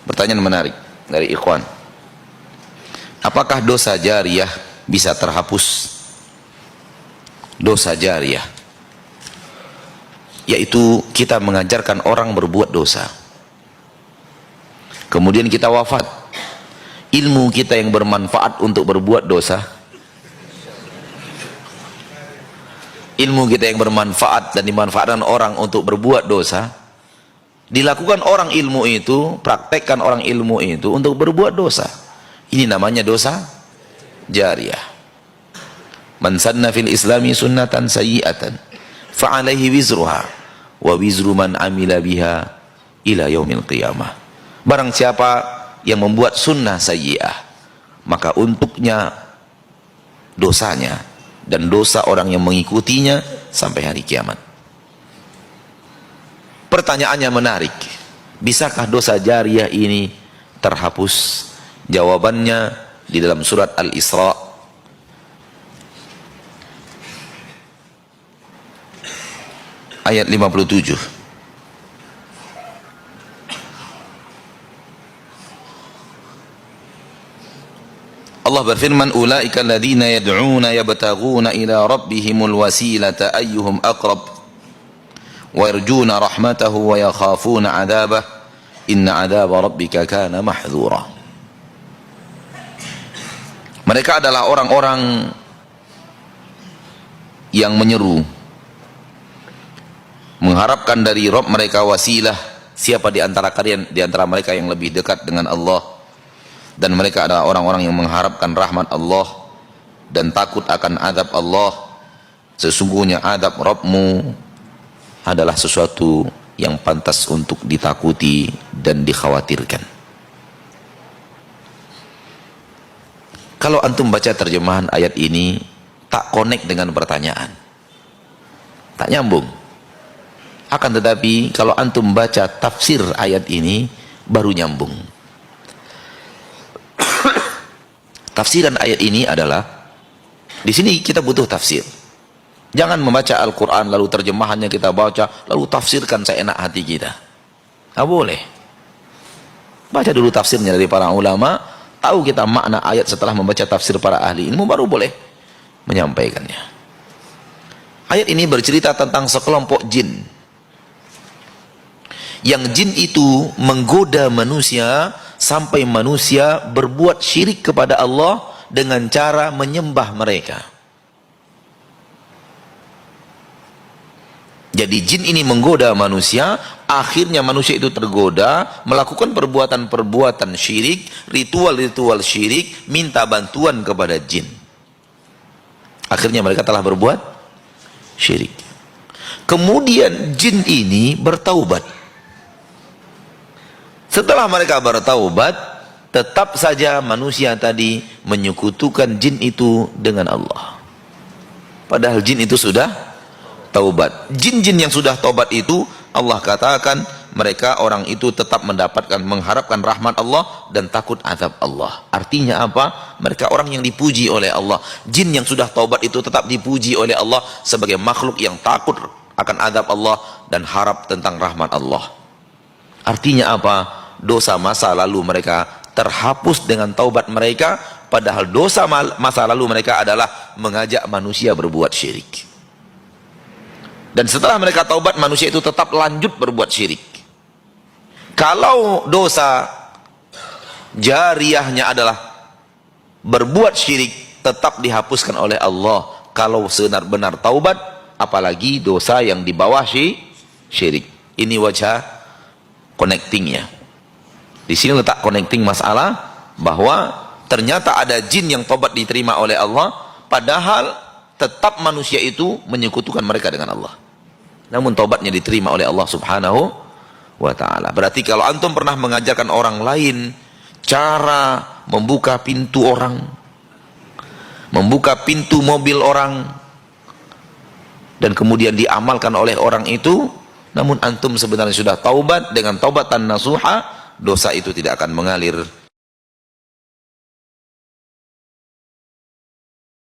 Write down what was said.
Pertanyaan menarik dari ikhwan. Apakah dosa jariyah bisa terhapus? Dosa jariyah yaitu kita mengajarkan orang berbuat dosa, kemudian kita wafat, ilmu kita yang bermanfaat untuk berbuat dosa, ilmu kita yang bermanfaat dan dimanfaatkan orang untuk berbuat dosa, dilakukan orang ilmu itu, praktekkan orang ilmu itu untuk berbuat dosa. Ini namanya dosa jariyah. Man sanna fil islami sunnatan sayyi'atan fa'alaihi wizruha wa wizru man amila biha ila yaumil qiyamah. Barang siapa yang membuat sunnah sayyi'ah, maka untuknya dosanya dan dosa orang yang mengikutinya sampai hari kiamat. Pertanyaannya menarik, bisakah dosa jariyah ini terhapus? Jawabannya di dalam surat Al-Isra ayat 57. Allah berfirman, ulaika alladziina yad'uuna yabtaghuuna ila rabbihimul wasilata ayyuhum aqrab wa yarjuuna rahmatahu wa yakhafuna 'adzabah inna 'adzaba rabbika kana mahdhura. Mereka adalah orang-orang yang menyeru, mengharapkan dari Rabb mereka wasilah, siapa di antara kalian, di antara mereka yang lebih dekat dengan Allah, dan mereka adalah orang-orang yang mengharapkan rahmat Allah dan takut akan azab Allah. Sesungguhnya azab Rabbmu adalah sesuatu yang pantas untuk ditakuti dan dikhawatirkan. Kalau antum baca terjemahan ayat ini tak connect dengan pertanyaan, tak nyambung. Akan tetapi kalau antum baca tafsir ayat ini baru nyambung. Tafsiran ayat ini adalah, di sini kita butuh tafsir. Jangan membaca Al-Quran lalu terjemahannya kita baca lalu tafsirkan seenak hati kita. Nggak boleh. Baca dulu tafsirnya dari para ulama, tahu kita makna ayat setelah membaca tafsir para ahli ilmu, baru boleh menyampaikannya. Ayat ini bercerita tentang sekelompok jin, yang jin itu menggoda manusia sampai manusia berbuat syirik kepada Allah dengan cara menyembah mereka. Jadi jin ini menggoda manusia, akhirnya manusia itu tergoda melakukan perbuatan-perbuatan syirik, ritual-ritual syirik, minta bantuan kepada jin. Akhirnya mereka telah berbuat syirik. Kemudian jin ini bertaubat. Setelah mereka bertaubat, tetap saja manusia tadi menyekutukan jin itu dengan Allah. Padahal jin itu sudah taubat. Jin-jin yang sudah taubat itu, Allah katakan mereka orang itu tetap mendapatkan, mengharapkan rahmat Allah dan takut azab Allah. Artinya apa? Mereka orang yang dipuji oleh Allah. Jin yang sudah taubat itu tetap dipuji oleh Allah sebagai makhluk yang takut akan azab Allah dan harap tentang rahmat Allah. Artinya apa? Dosa masa lalu mereka terhapus dengan taubat mereka, padahal dosa masa lalu mereka adalah mengajak manusia berbuat syirik. Dan setelah mereka taubat, manusia itu tetap lanjut berbuat syirik. Kalau dosa jariyahnya adalah berbuat syirik, tetap dihapuskan oleh Allah kalau benar-benar taubat, apalagi dosa yang di bawah syirik. Ini wajah connectingnya. Di sini letak connecting masalah bahwa ternyata ada jin yang taubat diterima oleh Allah, padahal tetap manusia itu menyekutukan mereka dengan Allah. Namun taubatnya diterima oleh Allah Subhanahu wa ta'ala. Berarti kalau antum pernah mengajarkan orang lain cara membuka pintu orang, membuka pintu mobil orang, dan kemudian diamalkan oleh orang itu, namun antum sebenarnya sudah taubat dengan taubatan nasuha, dosa itu tidak akan mengalir